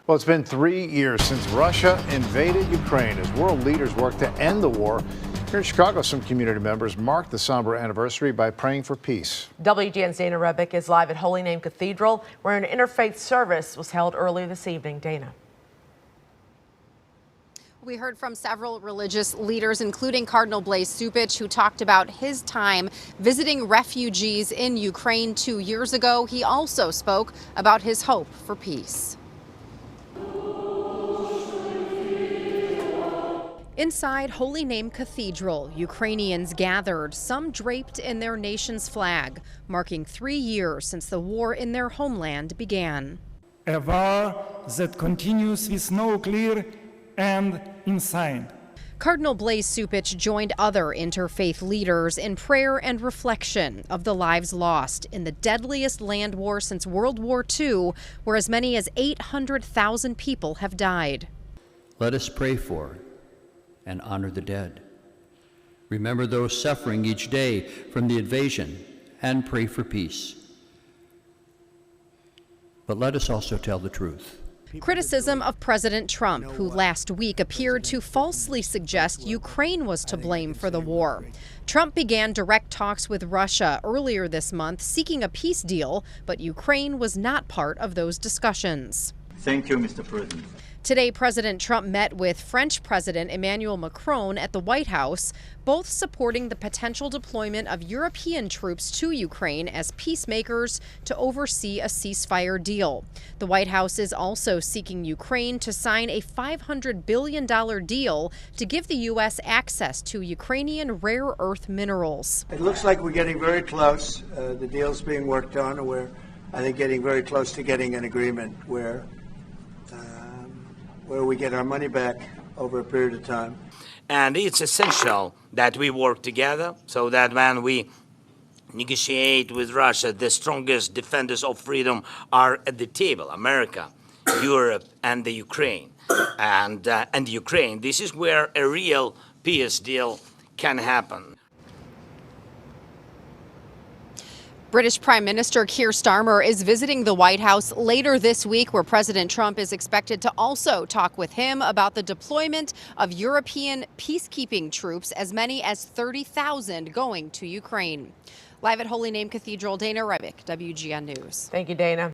Well, it's been 3 years since Russia invaded Ukraine as world leaders work to end the war. Here in Chicago, some community members marked the somber anniversary by praying for peace. WGN's Dana Rebick is live at Holy Name Cathedral, where an interfaith service was held earlier this evening. Dana. We heard from several religious leaders, including Cardinal Blase Cupich, who talked about his time visiting refugees in Ukraine 2 years ago. He also spoke about his hope for peace. Inside Holy Name Cathedral, Ukrainians gathered, some draped in their nation's flag, marking 3 years since the war in their homeland began. A war that continues with no clear end in sight. Cardinal Blase Cupich joined other interfaith leaders in prayer and reflection of the lives lost in the deadliest land war since World War II, where as many as 800,000 people have died. Let us pray for and honor the dead. Remember those suffering each day from the invasion and pray for peace. But let us also tell the truth. Criticism of President Trump, who last week appeared to falsely suggest Ukraine was to blame for the war. Trump began direct talks with Russia earlier this month, seeking a peace deal, but Ukraine was not part of those discussions. Thank you, Mr. President. Today, President Trump met with French President Emmanuel Macron at the White House, both supporting the potential deployment of European troops to Ukraine as peacemakers to oversee a ceasefire deal. The White House is also seeking Ukraine to sign a $500 billion deal to give the U.S. access to Ukrainian rare earth minerals. It looks like we're getting very close. The deal's being worked on, and we're, I think, getting very close to getting an agreement where we get our money back over a period of time. And it's essential that we work together so that when we negotiate with Russia, the strongest defenders of freedom are at the table: America, Europe, and the Ukraine. And Ukraine, this is where a real peace deal can happen. British Prime Minister Keir Starmer is visiting the White House later this week, where President Trump is expected to also talk with him about the deployment of European peacekeeping troops, as many as 30,000 going to Ukraine. Live at Holy Name Cathedral, Dana Rebick, WGN News. Thank you, Dana.